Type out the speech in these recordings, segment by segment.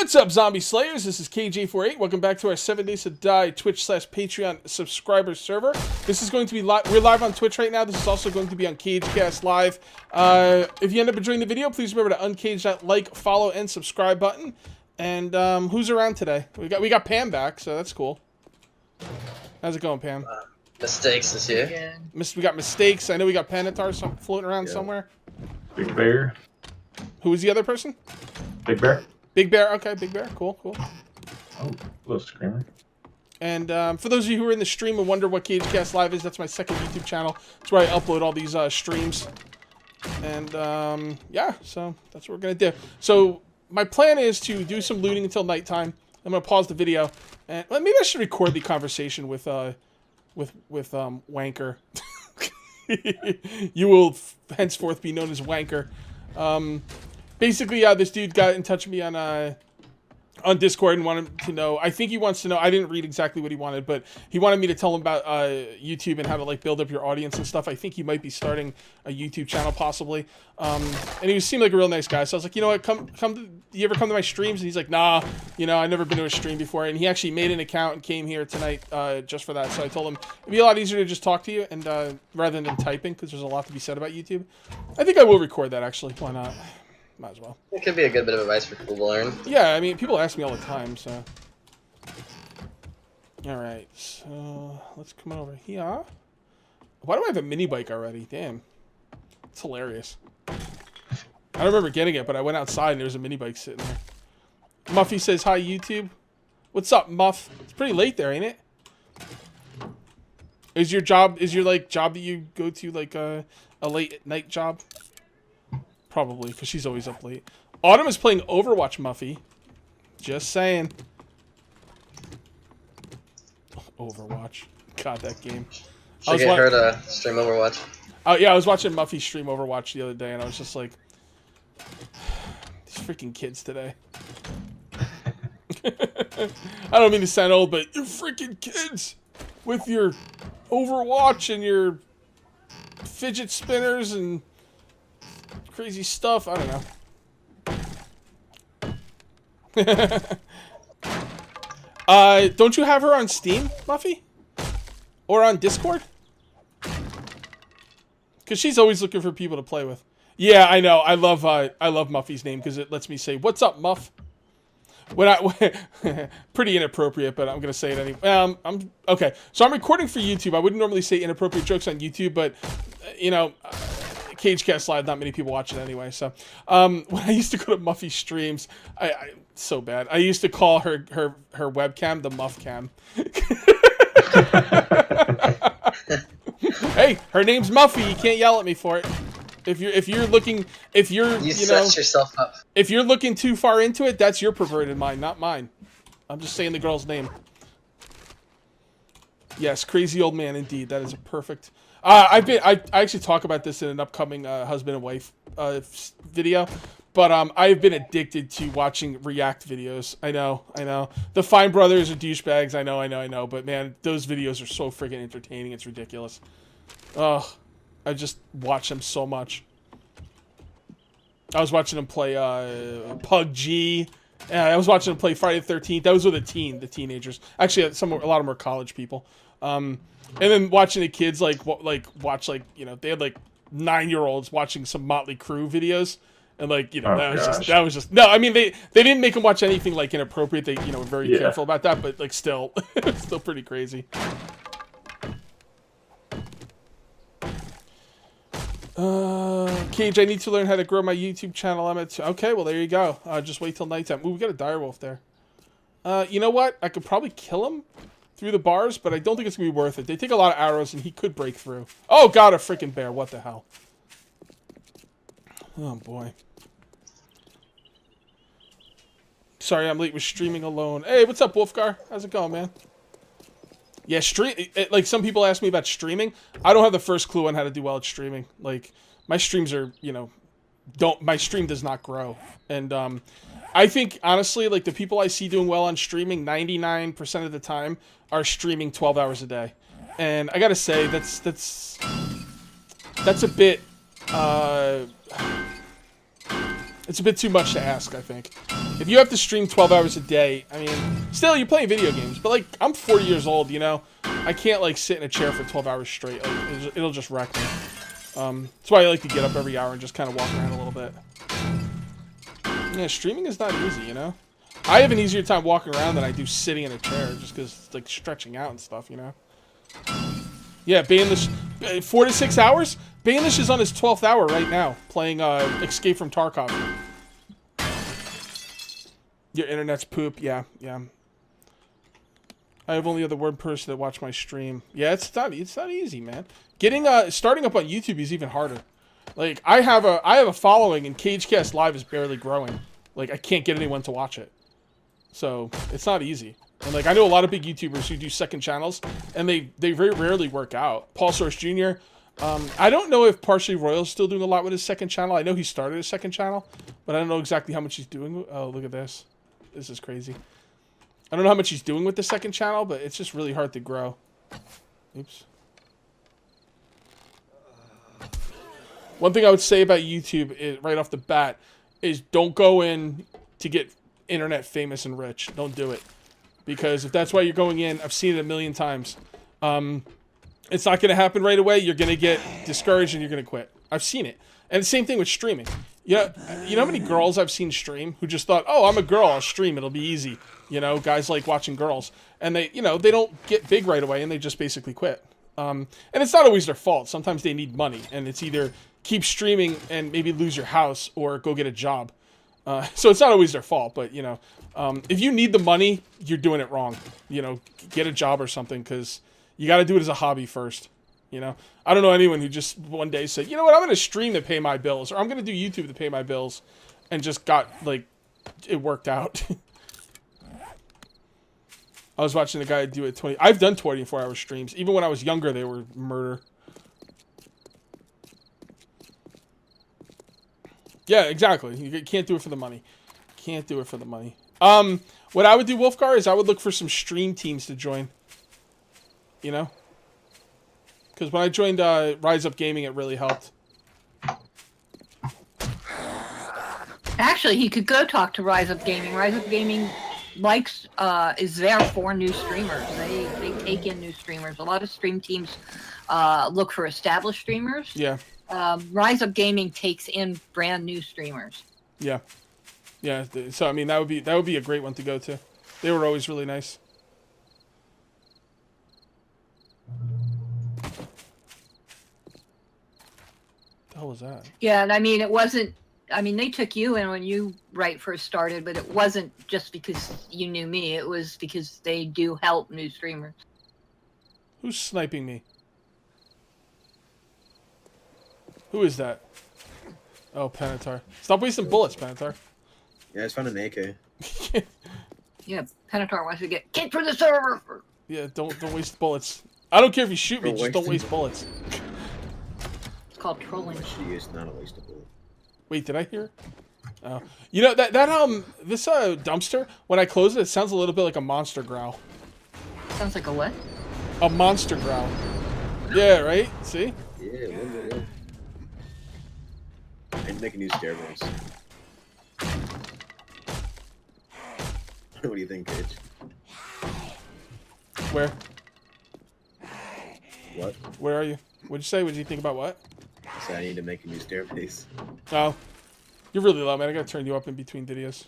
What's up, Zombie Slayers? This is Kage848. Welcome back to our 7 Days to Die Twitch/Patreon subscriber server. This is going to be we're live on Twitch right now. This is also going to be on Cagecast Live. If you end up enjoying the video, please remember to uncage that like, follow, and subscribe button. And who's around today? We got Pam back, so that's cool. How's it going, Pam? Mistakes this year. We got Mistakes. I know we got Panatar floating around somewhere. Big Bear. Who was the other person? Big Bear. Big Bear. Okay, Big Bear. Cool. Oh, little screamer. And for those of you who are in the stream and wonder what Cagecast Live is, that's my second YouTube channel. It's where I upload all these streams. And yeah, so that's what we're gonna do. So my plan is to do some looting until nighttime. I'm gonna pause the video, and well, maybe I should record the conversation with Wanker. You will henceforth be known as Wanker. Basically, this dude got in touch with me on Discord and wanted to know. I think he wants to know. I didn't read exactly what he wanted, but he wanted me to tell him about YouTube and how to like build up your audience and stuff. I think he might be starting a YouTube channel possibly. And he seemed like a real nice guy. So I was like, you know what, you ever come to my streams? And he's like, nah, you know, I've never been to a stream before. And he actually made an account and came here tonight just for that. So I told him it'd be a lot easier to just talk to you and rather than typing, because there's a lot to be said about YouTube. I think I will record that actually. Why not? Might as well. It could be a good bit of advice for people to learn. Yeah, I mean, people ask me all the time, so. Alright, so let's come on over here. Why do I have a mini bike already? Damn. It's hilarious. I don't remember getting it, but I went outside and there was a mini bike sitting there. Muffy says, hi, YouTube. What's up, Muff? It's pretty late there, ain't it? Is your job that you go to, like, a late night job? Probably, because she's always up late. Autumn is playing Overwatch, Muffy. Just saying. Overwatch. God, that game. Should get her to stream Overwatch. Oh, yeah, I was watching Muffy stream Overwatch the other day, and I was just like, these freaking kids today. I don't mean to sound old, but you freaking kids with your Overwatch and your fidget spinners and crazy stuff. I don't know. Don't you have her on Steam, Muffy? Or on Discord? Because she's always looking for people to play with. Yeah, I know. I love Muffy's name because it lets me say, "What's up, Muff?" Pretty inappropriate, but I'm gonna say it anyway. I'm okay. So I'm recording for YouTube. I wouldn't normally say inappropriate jokes on YouTube, but you know. Cagecast Live, not many people watch it anyway. So, when I used to go to Muffy's streams, so bad. I used to call her webcam the Muff Cam. Hey, her name's Muffy. You can't yell at me for it. If you're set yourself up. If you're looking too far into it, that's your perverted mind, not mine. I'm just saying the girl's name. Yes, crazy old man, indeed. That is a perfect. I actually talk about this in an upcoming husband and wife video, but I've been addicted to watching react videos. I know. The Fine Brothers are douchebags. I know. But man, those videos are so freaking entertaining. It's ridiculous. Ugh, I just watch them so much. I was watching them play PUBG. I was watching them play Friday the 13th. That was with the teenagers. Actually, a lot of them were college people. And then watching the kids watch you know, they had like 9-year-olds watching some Motley Crue videos, and like, you know, that was just no. I mean, they didn't make them watch anything like inappropriate. They, you know, were very careful about that, but like still, it's still pretty crazy. Cage, I need to learn how to grow my YouTube channel. I'm at okay. Well, there you go. Just wait till nighttime. Ooh, we got a direwolf there. You know what? I could probably kill him through the bars, but I don't think it's gonna be worth it. They take a lot of arrows, and he could break through. Oh god, a freaking bear! What the hell? Oh boy. Sorry, I'm late with streaming alone. Hey, what's up, Wolfgar? How's it going, man? Yeah, like some people ask me about streaming. I don't have the first clue on how to do well at streaming. Like my streams are, you know, my stream does not grow, and I think, honestly, like, the people I see doing well on streaming, 99% of the time, are streaming 12 hours a day. And I gotta say, that's a bit, It's a bit too much to ask, I think. If you have to stream 12 hours a day, I mean, still, you're playing video games. But, like, I'm 40 years old, you know? I can't, like, sit in a chair for 12 hours straight. Like, it'll just wreck me. That's why I like to get up every hour and just kind of walk around a little bit. Yeah, streaming is not easy, you know? I have an easier time walking around than I do sitting in a chair, just because it's, like, stretching out and stuff, you know? Yeah, Baelish, 4 to 6 hours? Baelish is on his 12th hour right now, playing Escape from Tarkov. Your internet's poop, yeah. I have only other one person that watch my stream. Yeah, it's not easy, man. Starting up on YouTube is even harder. Like, I have a following, and Cagecast Live is barely growing. Like, I can't get anyone to watch it. So, it's not easy. And, like, I know a lot of big YouTubers who do second channels, and they very rarely work out. Paul Source Jr., I don't know if Partially Royal's still doing a lot with his second channel. I know he started his second channel, but I don't know exactly how much he's doing. Oh, look at this. This is crazy. I don't know how much he's doing with the second channel, but it's just really hard to grow. Oops. One thing I would say about YouTube is, right off the bat, is don't go in to get internet famous and rich. Don't do it. Because if that's why you're going in, I've seen it a million times. It's not going to happen right away. You're going to get discouraged and you're going to quit. I've seen it. And the same thing with streaming. You know how many girls I've seen stream who just thought, oh, I'm a girl, I'll stream, it'll be easy. You know, guys like watching girls. And they don't get big right away and they just basically quit. And it's not always their fault. Sometimes they need money. And it's either keep streaming and maybe lose your house or go get a job. So it's not always their fault, but, you know, if you need the money, you're doing it wrong. You know, get a job or something, because you got to do it as a hobby first. You know, I don't know anyone who just one day said, you know what, I'm going to stream to pay my bills, or I'm going to do YouTube to pay my bills, and just got, like, it worked out. I was watching a guy do it 20. I've done 24-hour streams. Even when I was younger, they were murder. Yeah, exactly. You can't do it for the money. Can't do it for the money. What I would do, Wolfgar, is I would look for some stream teams to join. You know? Because when I joined Rise Up Gaming, it really helped. Actually, he could go talk to Rise Up Gaming. Rise Up Gaming is there for new streamers. They take in new streamers. A lot of stream teams look for established streamers. Yeah. Rise Up Gaming takes in brand new streamers. Yeah. Yeah. So I mean, that would be a great one to go to. They were always really nice. What the hell was that? Yeah, and I mean, it wasn't. I mean, they took you in when you first started, but it wasn't just because you knew me. It was because they do help new streamers. Who's sniping me? Who is that? Oh, Penatar. Stop wasting bullets, Penatar. Yeah, I just found an AK. Yeah, Penatar wants to get kicked from the server. Yeah, don't waste bullets. I don't care if you shoot me, Don't just don't waste waste bullets. It's called trolling. She is not a waste of bullet. Wait, did I hear? Oh, you know this dumpster. When I close it, it sounds a little bit like a monster growl. Sounds like a what? A monster growl. Yeah, right. See? Yeah, a little bit, yeah. I need to make a new staircase. What do you think, Kage? Where? What? Where are you? What'd you say? What'd you think about what? I said I need to make a new staircase. Oh, you're really low, man. I gotta turn you up in between videos.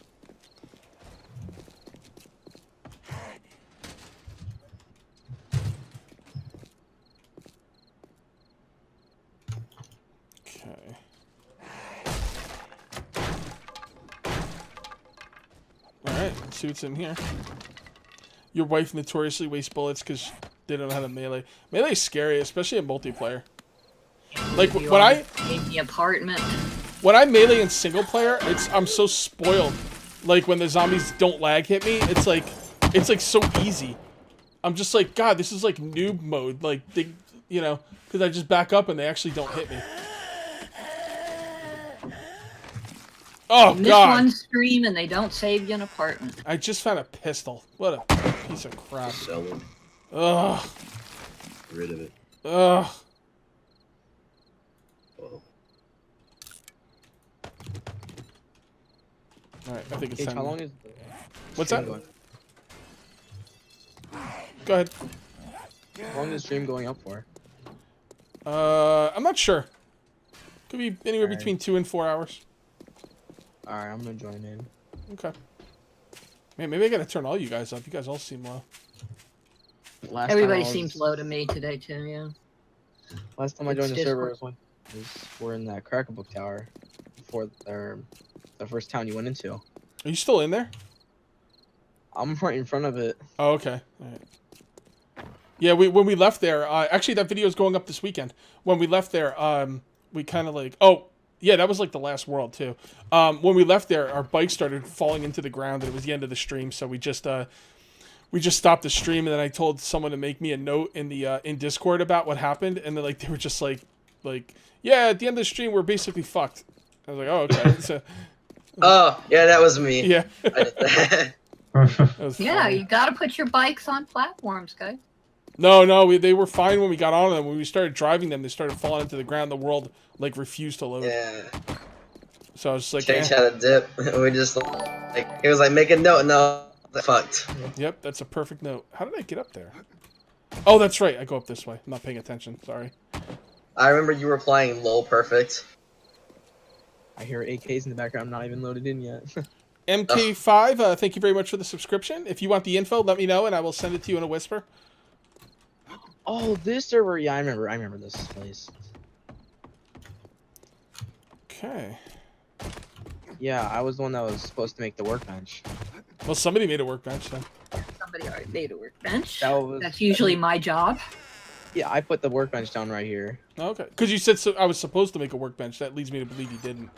Okay. Alright, let's see what's in here. Your wife notoriously wastes bullets because they don't know how to melee. Melee is scary, especially in multiplayer. Like when I in the apartment. When I melee in single player, I'm so spoiled. Like when the zombies don't lag hit me, it's like so easy. I'm just like, God, this is like noob mode. Like they, you know, because I just back up and they actually don't hit me. Oh Miss God! one stream and they don't save you an apartment. I just found a pistol. What a piece of crap. Sell it. Ugh. Get rid of it. Ugh. Oh. All right, I think it's Kage, time. how long is What's stream that? going? Go ahead. How long is stream going up for? I'm not sure. Could be anywhere Alright. between 2 and 4 hours. Alright, I'm gonna join in. Okay. Man, maybe I gotta turn all you guys up. You guys all seem low. Last Everybody time I seems low to me today too. Yeah. Last time I It's joined the just server we're in that Cracker-Book tower before the first town you went into. Are you still in there? I'm right in front of it. Oh, okay. All right. Yeah, when we left there, actually that video is going up this weekend. When we left there, we kind of like, oh, yeah, that was like the last world too. When we left there, our bike started falling into the ground, and it was the end of the stream, so we just stopped the stream, and then I told someone to make me a note in the in Discord about what happened, and then like they were just like, yeah, at the end of the stream, we're basically fucked. I was like, oh, okay. So, Oh, yeah, that was me. yeah. I did that. That was Yeah, funny. you gotta put your bikes on platforms, guys. No, they were fine when we got on them. When we started driving them, they started falling into the ground. The world like refused to load. Yeah. So I was just like, Change eh. had a dip. We just like he was like, make a note. No, fucked. Yep, that's a perfect note. How did I get up there? Oh, that's right. I go up this way. I'm not paying attention. Sorry. I remember you were playing LOL perfect. I hear AKs in the background. I'm not even loaded in yet. MK5, thank you very much for the subscription. If you want the info, let me know, and I will send it to you in a whisper. Oh, this server. Yeah, I remember this place. Okay. Yeah, I was the one that was supposed to make the workbench. Well, somebody made a workbench then. Somebody already made a workbench. That was That's usually my job. Yeah, I put the workbench down right here. Okay. Because you said I was supposed to make a workbench. That leads me to believe you didn't.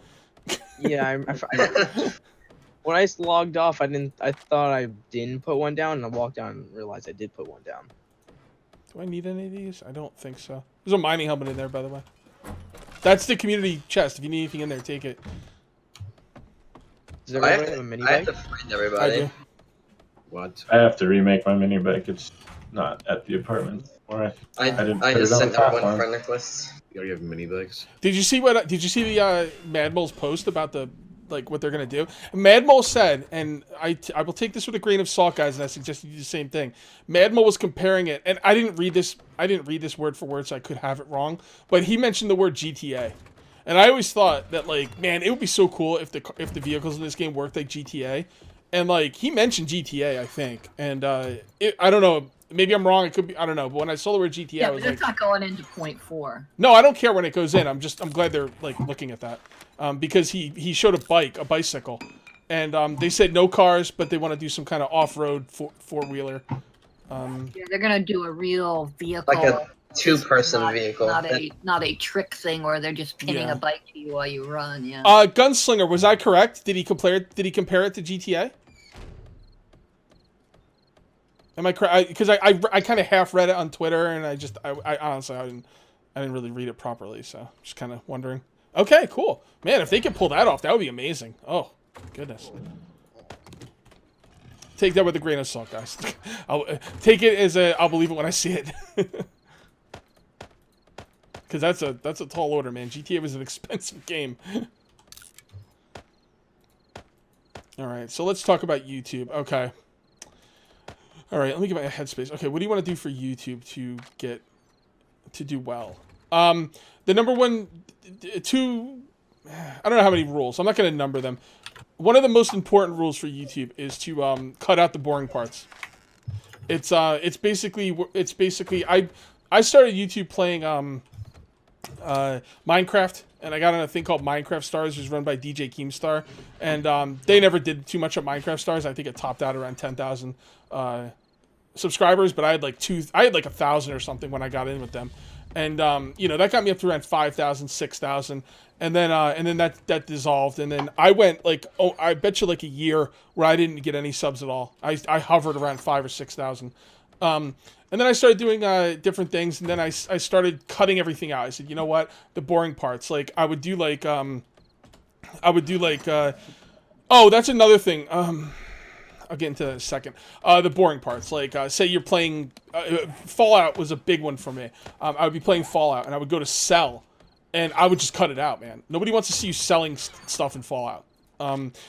Yeah, when I logged off, I thought I didn't put one down, and I walked down and realized I did put one down. Do I need any of these? I don't think so. There's a mining helmet in there, by the way. That's the community chest. If you need anything in there, take it. Does I everybody have, have a mini I have bike? to find I everybody. do. What? I have to remake my mini bike. It's not at the apartment. Or I didn't I put just it on sent the everyone platform. friend requests. You gotta give mini bikes. Did you see the Mad Mole's post about what they're gonna do? Mad Mole said, and I will take this with a grain of salt, guys, and I suggest you do the same thing. Mad Mole was comparing it, and I didn't read this word for word, so I could have it wrong. But he mentioned the word GTA, and I always thought that man, it would be so cool if the vehicles in this game worked like GTA, and he mentioned GTA, I think, and I don't know. Maybe I'm wrong. It could be. I don't know. But when I saw the word GTA, Yeah, I but was it's like, not going into .4. no, I don't care when it goes in. I'm glad they're looking at that, because he showed a bicycle, and they said no cars, but they want to do some kind of off-road four-wheeler. Yeah, they're gonna do a real vehicle. Like a two-person vehicle. Not a trick thing where they're just pinning Yeah. a bike to you while you run. Yeah. Gunslinger, was I correct? Did he compare it to GTA? Am I correct? Because I kind of half read it on Twitter, and I honestly I didn't really read it properly, so just kind of wondering. Okay, cool, man. If they could pull that off, that would be amazing. Oh, goodness. Take that with a grain of salt, guys. I'll take it as I'll believe it when I see it. Because that's a tall order, man. GTA was an expensive game. All right, so let's talk about YouTube. Okay. All right, let me get my headspace. Okay, what do you want to do for YouTube to do well? The number one, two, I don't know how many rules. I'm not going to number them. One of the most important rules for YouTube is to cut out the boring parts. It's basically I started YouTube playing Minecraft, and I got on a thing called Minecraft Stars, which is run by DJ Keemstar, and they never did too much of Minecraft Stars. I think it topped out around 10,000 subscribers, but I had like 1,000 or something when I got in with them, and that got me up to around 5,000, 6,000, and then that dissolved, and then I went I bet you a year where I didn't get any subs at all. I hovered around 5,000 or 6,000. And then I started doing different things, and then I started cutting everything out. I said, you know what, the boring parts. I would do oh, that's another thing. I'll get into that in a second. The boring parts, say you're playing Fallout was a big one for me. I would be playing Fallout, and I would go to sell, and I would just cut it out, man. Nobody wants to see you selling stuff in Fallout.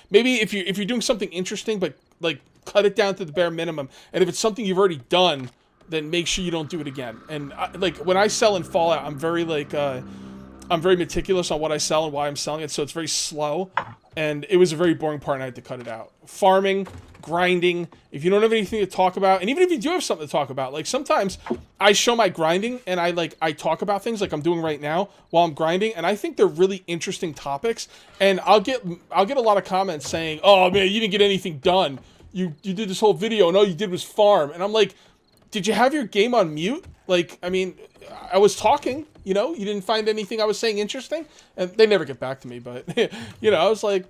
Maybe if you're doing something interesting, but like cut it down to the bare minimum. And if it's something you've already done, then make sure you don't do it again. And like when I sell in Fallout, I'm very meticulous on what I sell and why I'm selling it, so it's very slow. And it was a very boring part, and I had to cut it out. Farming, grinding. If you don't have anything to talk about, and even if you do have something to talk about, like sometimes I show my grinding and I talk about things like I'm doing right now while I'm grinding, and I think they're really interesting topics. And I'll get a lot of comments saying, "Oh man, you didn't get anything done. You did this whole video, and all you did was farm." And I'm like, "Did you have your game on mute? Like, I mean, I was talking." You know, you didn't find anything I was saying interesting, and they never get back to me. But you know, I was like,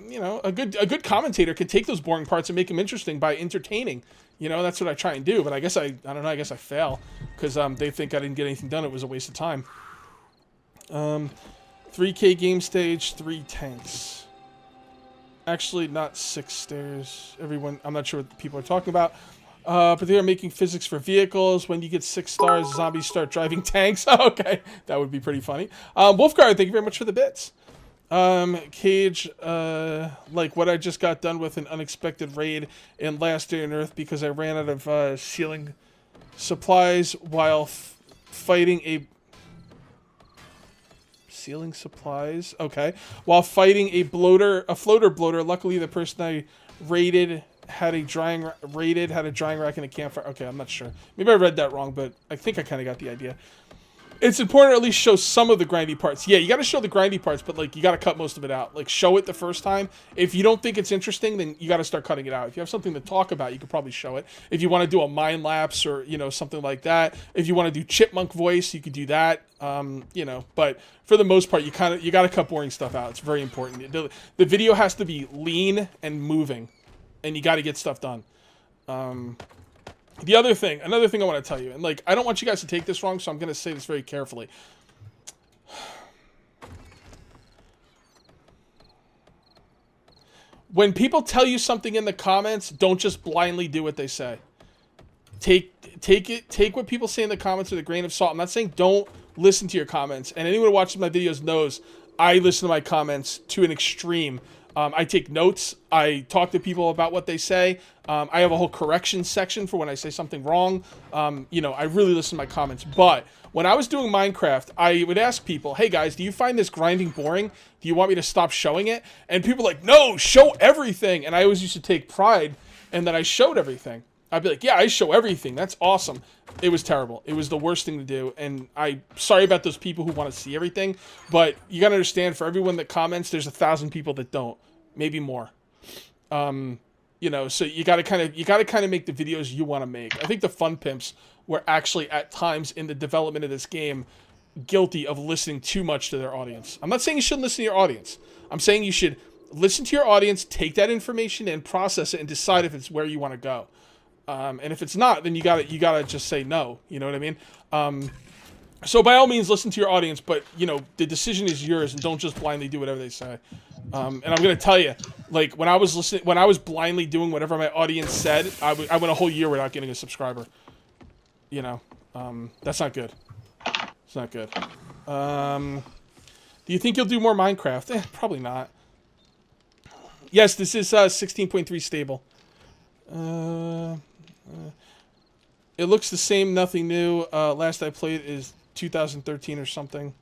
you know, a good commentator could take those boring parts and make them interesting by entertaining. You know, that's what I try and do. But I guess I don't know. I guess I fail because they think I didn't get anything done. It was a waste of time. 3K game stage, 3 tanks. Actually, not 6 stairs. Everyone, I'm not sure what people are talking about. But they are making physics for vehicles. When you get 6 stars, zombies start driving tanks. Okay, that would be pretty funny. Wolfguard, thank you very much for the bits. Cage, like what I just got done with an unexpected raid in Last Day on Earth because I ran out of sealing supplies while fighting a... Sealing supplies? Okay. While fighting a floater bloater. Luckily, the person I raided had a drying rack and a campfire. Okay, I'm not sure. Maybe I read that wrong, but I think I kind of got the idea. It's important to at least show some of the grindy parts. Yeah, you got to show the grindy parts, but like you got to cut most of it out. Like show it the first time. If you don't think it's interesting, then you got to start cutting it out. If you have something to talk about, you could probably show it. If you want to do a mind lapse or, you know, something like that. If you want to do chipmunk voice, you could do that. You know, but for the most part, you got to cut boring stuff out. It's very important. The video has to be lean and moving, and you got to get stuff done. Another thing I want to tell you, and like, I don't want you guys to take this wrong, so I'm going to say this very carefully. When people tell you something in the comments, don't just blindly do what they say. Take what people say in the comments with a grain of salt. I'm not saying don't listen to your comments, and anyone who watches my videos knows I listen to my comments to an extreme. I take notes. I talk to people about what they say. I have a whole correction section for when I say something wrong. You know, I really listen to my comments. But when I was doing Minecraft, I would ask people, hey guys, do you find this grinding boring? Do you want me to stop showing it? And people were like, no, show everything. And I always used to take pride in that I showed everything. I'd be like, yeah, I show everything. That's awesome. It was terrible. It was the worst thing to do. And I'm sorry about those people who want to see everything. But you got to understand, for everyone that comments, there's 1,000 people that don't. Maybe more. You know, so you got to kind of make the videos you want to make. I think the Fun Pimps were actually at times in the development of this game guilty of listening too much to their audience. I'm not saying you shouldn't listen to your audience. I'm saying you should listen to your audience, take that information and process it and decide if it's where you want to go. And if it's not, then you gotta just say no. You know what I mean? So by all means, listen to your audience, but you know the decision is yours, and don't just blindly do whatever they say. And I'm gonna tell you, like when I was blindly doing whatever my audience said, I went a whole year without getting a subscriber. You know, that's not good. It's not good. Do you think you'll do more Minecraft? Probably not. Yes, this is 16.3 stable. It looks the same, nothing new. Last I played is 2013 or something.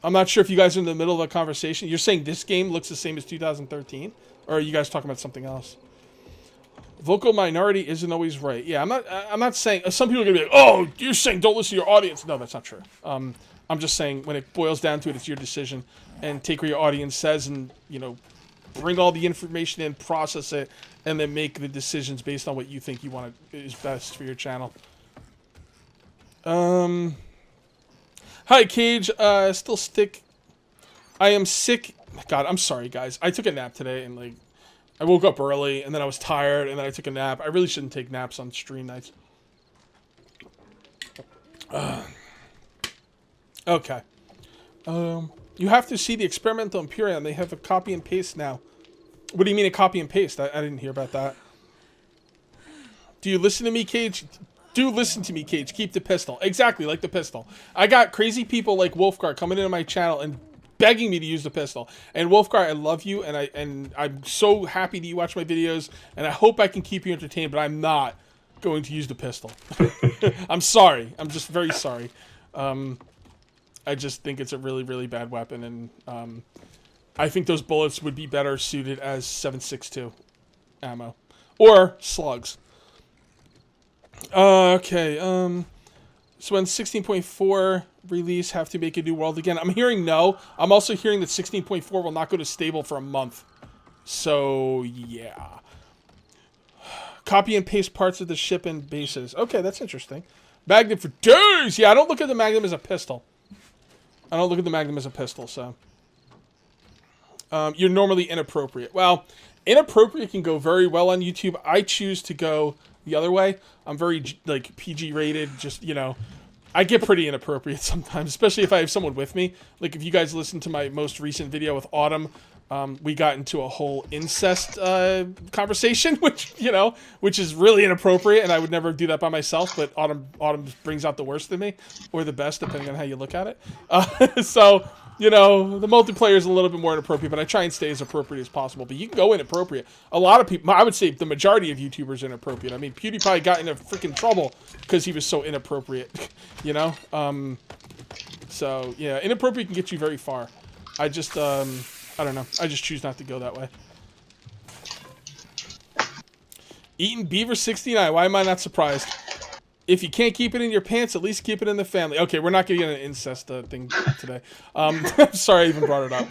I'm not sure if you guys are in the middle of a conversation. You're saying this game looks the same as 2013? Or are you guys talking about something else? Vocal minority isn't always right. Yeah, I'm not saying... Some people are going to be like, oh, you're saying don't listen to your audience. No, that's not true. I'm just saying when it boils down to it, it's your decision. And take what your audience says and, you know, bring all the information in, process it, and then make the decisions based on what you think you want is best for your channel. Hi, Kage. Still stick. I am sick. God, I'm sorry, guys. I took a nap today, and like, I woke up early, and then I was tired, and then I took a nap. I really shouldn't take naps on stream nights. Okay. You have to see the experimental Empyrean. They have a copy and paste now. What do you mean a copy and paste? I didn't hear about that. Do you listen to me, Kage? Do listen to me, Kage. Keep the pistol. Exactly, like the pistol. I got crazy people like Wolfguard coming into my channel and begging me to use the pistol. And Wolfgar, I love you, and I'm so happy that you watch my videos, and I hope I can keep you entertained, but I'm not going to use the pistol. I'm sorry. I'm just very sorry. I just think it's a really, really bad weapon, and I think those bullets would be better suited as 7.62 ammo. Or slugs. Okay, so when 16.4 release, have to make a new world again? I'm hearing no. I'm also hearing that 16.4 will not go to stable for a month. So, yeah. Copy and paste parts of the ship and bases. Okay, that's interesting. Magnum for days! Yeah, I don't look at the Magnum as a pistol. I don't look at the Magnum as a pistol, so. You're normally inappropriate. Well, inappropriate can go very well on YouTube. I choose to go the other way. I'm very, like, PG rated, just, you know. I get pretty inappropriate sometimes, especially if I have someone with me. Like, if you guys listen to my most recent video with Autumn, we got into a whole incest conversation, which is really inappropriate, and I would never do that by myself, but Autumn brings out the worst in me, or the best, depending on how you look at it. So, the multiplayer is a little bit more inappropriate, but I try and stay as appropriate as possible. But you can go inappropriate. A lot of people, I would say the majority of YouTubers are inappropriate. I mean, PewDiePie got into freaking trouble because he was so inappropriate, So, yeah, inappropriate can get you very far. I just, I don't know. I just choose not to go that way. Eating Beaver 69. Why am I not surprised? If you can't keep it in your pants, at least keep it in the family. Okay, we're not going to get an incest thing today. I'm sorry I even brought it up.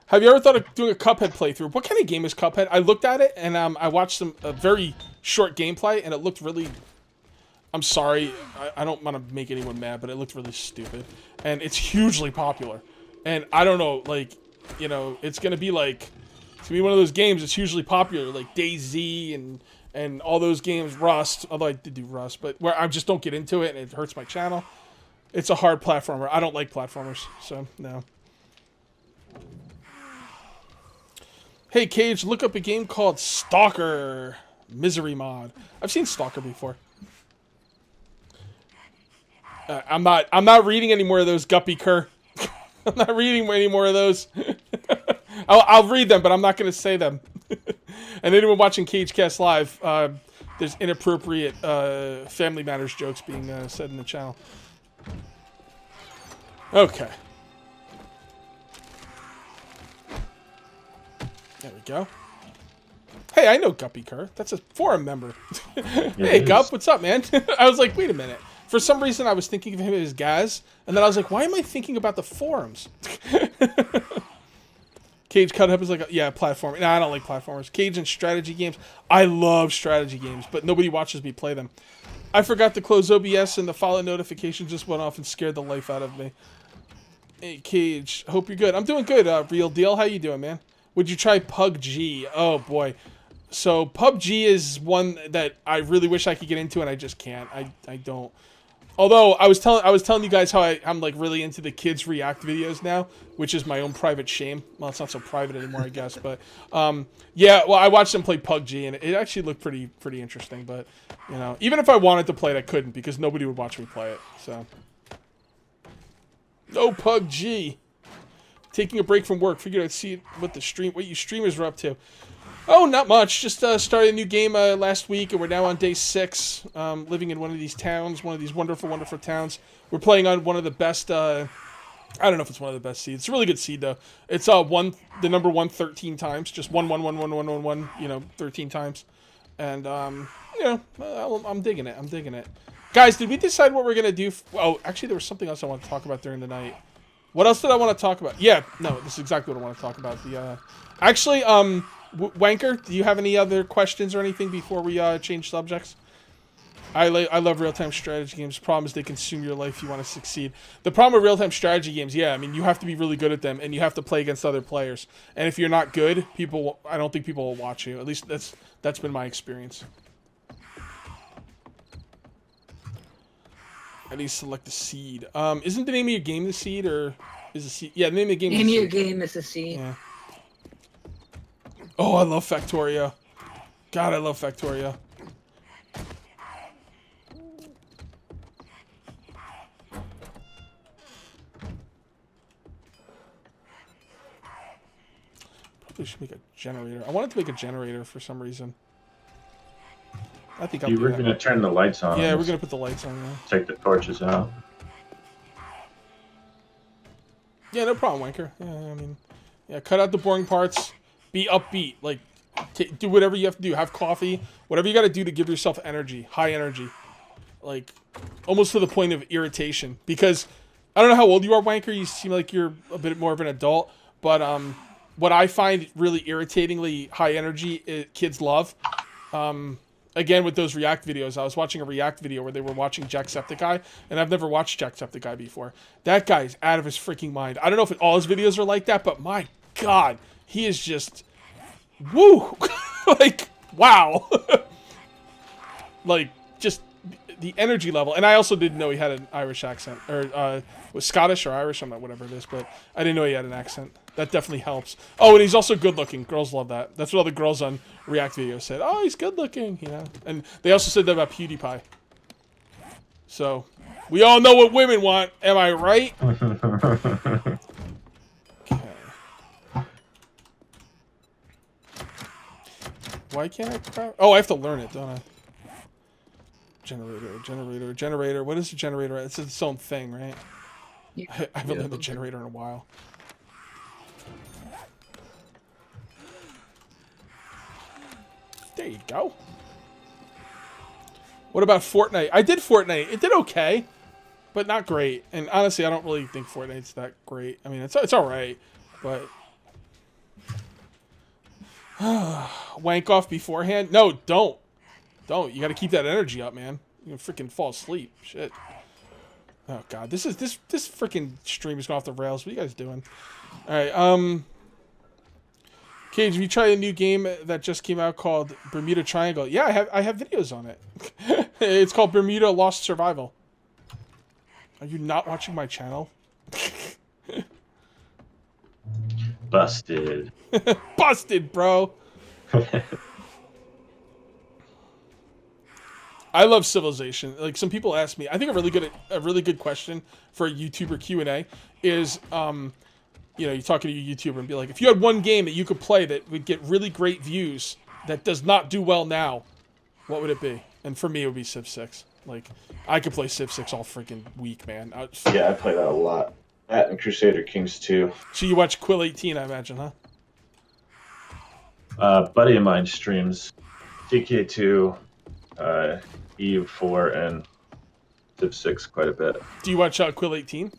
Have you ever thought of doing a Cuphead playthrough? What kind of game is Cuphead? I looked at it, and I watched a very short gameplay, and it looked really... I'm sorry. I don't want to make anyone mad, but it looked really stupid. And it's hugely popular. And I don't know, like, it's going to be like... It's going to be one of those games that's hugely popular, like DayZ and all those games, Rust, although I did do Rust, but where I just don't get into it and it hurts my channel. It's a hard platformer. I don't like platformers, so no. Hey, Kage, look up a game called Stalker Misery Mod. I've seen Stalker before. I'm not reading any more of those, Guppy Kerr. I'm not reading any more of those. I'll read them, but I'm not going to say them. And anyone watching CageCast Live, there's inappropriate Family Matters jokes being said in the channel. Okay. There we go. Hey, I know Guppy Kerr. That's a forum member. Hey, Gup, what's up, man? I was like, wait a minute. For some reason, I was thinking of him as Gaz, and then I was like, why am I thinking about the forums? Kage cut up is like, yeah, platform. Nah, I don't like platformers. Kage and strategy games. I love strategy games, but nobody watches me play them. I forgot to close OBS, and the follow notification just went off and scared the life out of me. Hey, Kage, hope you're good. I'm doing good. Real deal. How you doing, man? Would you try PUBG? Oh boy. So PUBG is one that I really wish I could get into, and I just can't. I don't. Although I was telling you guys how I'm like really into the kids react videos now, which is my own private shame. Well, it's not so private anymore, I guess. But yeah, well, I watched them play PUBG, and it actually looked pretty interesting. But even if I wanted to play it, I couldn't because nobody would watch me play it. So no PUBG. Taking a break from work. Figured I'd see what you streamers were up to. Oh, not much. Just started a new game last week, and we're now on day 6. Living in one of these towns, one of these wonderful, wonderful towns. We're playing on one of the best. I don't know if it's one of the best seeds. It's a really good seed though. It's the number 1 13 times, just 1 1 1 1 1 1 1. 13 times, and I'm digging it. I'm digging it. Guys, did we decide what we're gonna do? Oh, actually, there was something else I wanted to talk about during the night. What else did I want to talk about? Yeah, no, this is exactly what I want to talk about. Actually, Wanker, do you have any other questions or anything before we change subjects? I love real-time strategy games. The problem is they consume your life if you want to succeed. The problem with real-time strategy games, yeah, I mean, you have to be really good at them, and you have to play against other players. And if you're not good, I don't think people will watch you. At least that's been my experience. I need to select the seed. Isn't the name of your game the seed, or is the seed? Yeah, the name of the game. Name of your game is the seed. Yeah. Oh, I love Factorio. God, I love Factorio. Probably should make a generator. I wanted to make a generator for some reason. I think I'll You do were that. gonna turn the lights on. Yeah, we're gonna put the lights on. Yeah. Take the torches out. Yeah, no problem, Wanker. Yeah, I mean, yeah, cut out the boring parts. Be upbeat. Like, do whatever you have to do. Have coffee. Whatever you got to do to give yourself energy. High energy. Like, almost to the point of irritation. Because, I don't know how old you are, Wanker. You seem like you're a bit more of an adult. But, what I find really irritatingly high energy, kids love. Again, with those React videos, I was watching a React video where they were watching Jacksepticeye, and I've never watched Jacksepticeye before. That guy's out of his freaking mind. I don't know if all his videos are like that, but my God, he is just, woo, like, wow. Like, just the energy level. And I also didn't know he had an Irish accent, or was Scottish or Irish, I'm not, whatever it is, but I didn't know he had an accent. That definitely helps. Oh, and he's also good looking. Girls love that. That's what all the girls on React videos said. Oh, he's good looking, you know. And they also said that about PewDiePie. So, we all know what women want. Am I right? Okay. Why can't I craft? Oh, I have to learn it, don't I? Generator. What is a generator? It's its own thing, right? Yeah. I haven't learned the generator in a while. There you go. What about Fortnite? I did Fortnite. It did okay, but not great. And honestly, I don't really think Fortnite's that great. I mean, it's all right, but wank off beforehand? No, don't. You got to keep that energy up, man. You can freaking fall asleep. Shit. Oh God, this freaking stream is going off the rails. What are you guys doing? All right, Kage, have you tried a new game that just came out called Bermuda Triangle? Yeah, I have videos on it. It's called Bermuda Lost Survival. Are you not watching my channel? Busted. Busted, bro. I love Civilization. Like, some people ask me, I think a really good question for a YouTuber Q&A is, you know, you talk to a YouTuber and be like, if you had one game that you could play that would get really great views that does not do well now, what would it be? And for me, it would be Civ 6. Like, I could play Civ 6 all freaking week, man. Yeah, I play that a lot. That and Crusader Kings 2. So you watch Quill 18, I imagine, huh? Buddy of mine streams DK2, EU4, and Civ 6 quite a bit. Do you watch Quill 18?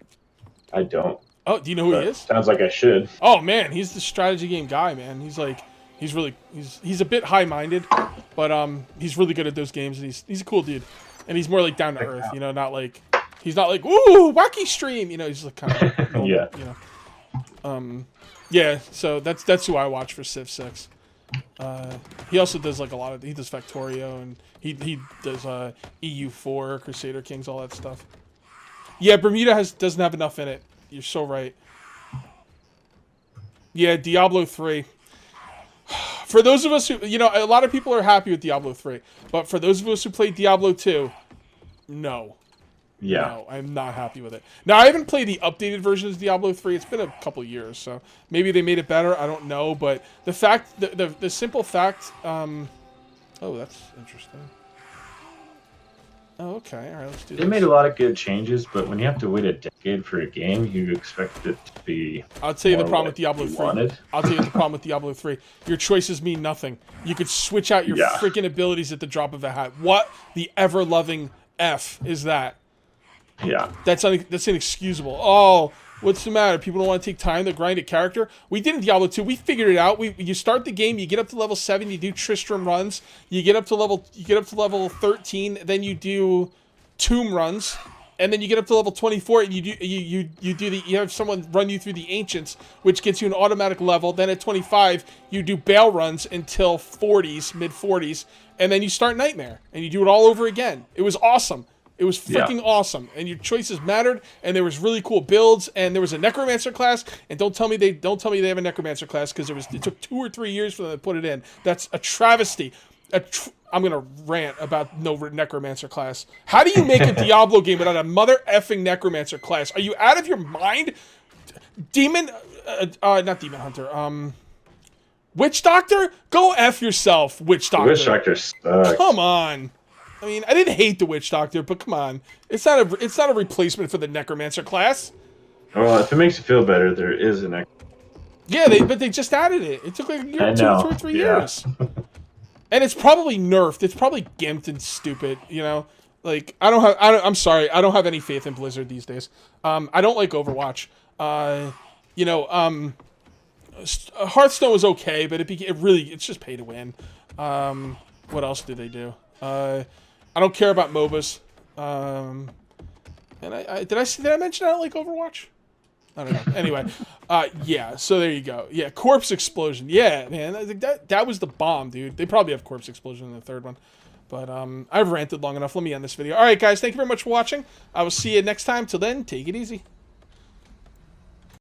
I don't. Oh, do you know who he is? Sounds like I should. Oh man, he's the strategy game guy, man. He's a bit high-minded, but he's really good at those games, and he's a cool dude. And he's more like down to earth, you know, he's not like ooh wacky stream, you know. He's like kind of like, yeah, you know. Yeah. So that's who I watch for Civ 6. He also does like he does Factorio, and he does EU4, Crusader Kings, all that stuff. Yeah, Bermuda doesn't have enough in it. You're so right. Yeah, Diablo 3. For those of us who, you know, a lot of people are happy with Diablo 3, but for those of us who played Diablo 2, no. Yeah. No, I'm not happy with it. Now, I haven't played the updated version of Diablo 3. It's been a couple years, so maybe they made it better. I don't know, but the fact, the simple fact, oh, that's interesting. Oh, okay. All right, let's do this. They made a lot of good changes, but when you have to wait a decade for a game, you expect it to be. I'll tell you the more problem like with Diablo you 3. wanted. I'll tell you the problem with Diablo 3. Your choices mean nothing. You could switch out your freaking abilities at the drop of a hat. What the ever-loving F is that? Yeah. That's inexcusable. Oh, what's the matter? People don't want to take time to grind a character? We did in Diablo 2. We figured it out. You start the game, you get up to level 7, you do Tristram runs, you get up to level 13, then you do Tomb runs, and then you get up to level 24 and you have someone run you through the Ancients, which gets you an automatic level. Then at 25, you do Baal runs until 40s, mid 40s, and then you start Nightmare and you do it all over again. It was awesome. It was freaking awesome, and your choices mattered, and there was really cool builds, and there was a Necromancer class, and don't tell me they have a Necromancer class, because it took 2 or 3 years for them to put it in. That's a travesty. I'm gonna rant about no Necromancer class. How do you make a Diablo game without a mother effing Necromancer class? Are you out of your mind? Not Demon Hunter. Witch Doctor? Go F yourself, Witch The Doctor. Witch Doctor sucks. Come on. I mean, I didn't hate the Witch Doctor, but come on. It's not a replacement for the Necromancer class. Well, if it makes you feel better, there is an. Yeah, but they just added it. It took like a year, I 2 know, or 3 yeah. years. And it's probably nerfed. It's probably gimped and stupid, you know? Like, I'm sorry, I don't have any faith in Blizzard these days. I don't like Overwatch. Hearthstone was okay, but it's just pay to win. What else did they do? I don't care about MOBAs. And did I mention I don't like Overwatch? I don't know. Anyway, yeah. So there you go. Yeah, Corpse Explosion. Yeah, man, that was the bomb, dude. They probably have Corpse Explosion in the third one. But I've ranted long enough. Let me end this video. All right, guys. Thank you very much for watching. I will see you next time. Till then, take it easy.